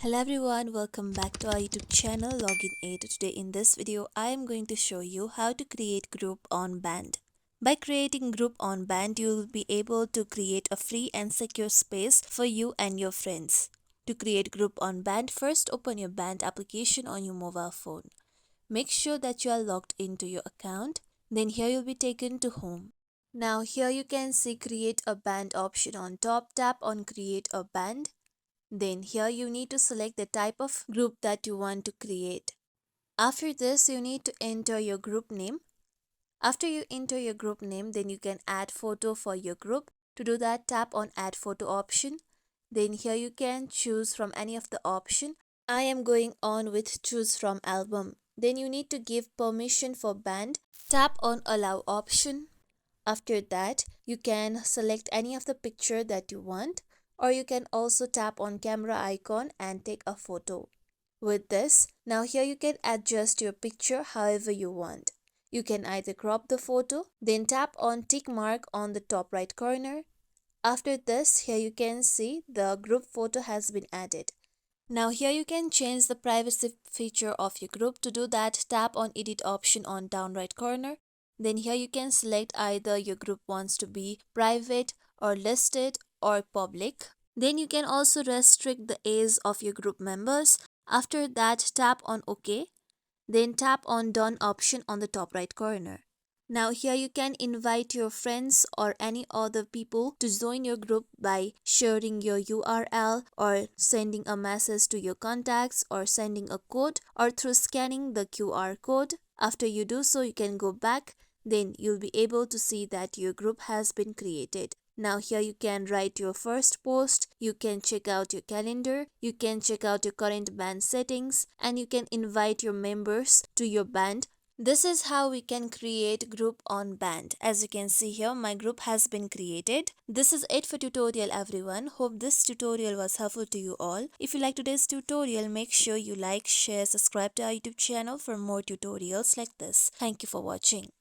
Hello everyone, welcome back to our YouTube channel Login 8. Today in this video, I am going to show you how to create group on band. By creating group on band, you will be able to create a free and secure space for you and your friends. To create group on band, first open your band application on your mobile phone. Make sure that you are logged into your account. Then here you'll be taken to home. Now here you can see create a band option on top. Tap on create a band. Then here you need to select the type of group that you want to create. After this, you need to enter your group name. After you enter your group name, then you can add photo for your group. To do that, tap on add photo option. Then here you can choose from any of the option. I am going on with choose from album. Then you need to give permission for band. Tap on allow option. After that, you can select any of the picture that you want, or you can also tap on camera icon and take a photo. With this, now here you can adjust your picture however you want. You can either crop the photo, then tap on tick mark on the top right corner. After this, here you can see the group photo has been added. Now here you can change the privacy feature of your group. To do that, tap on edit option on down right corner. Then here you can select either your group wants to be private or listed or public. Then you can also restrict the age of your group members. After that, tap on OK. Then tap on done option on the top right corner. Now here you can invite your friends or any other people to join your group by sharing your URL or sending a message to your contacts or sending a code or through scanning the QR code. After you do so, you can go back. Then you'll be able to see that your group has been created. Now here you can write your first post, you can check out your calendar, you can check out your current band settings, and you can invite your members to your band. This is how we can create group on band. As you can see here, my group has been created. This is it for tutorial everyone. Hope this tutorial was helpful to you all. If you like today's tutorial, make sure you like, share, subscribe to our YouTube channel for more tutorials like this. Thank you for watching.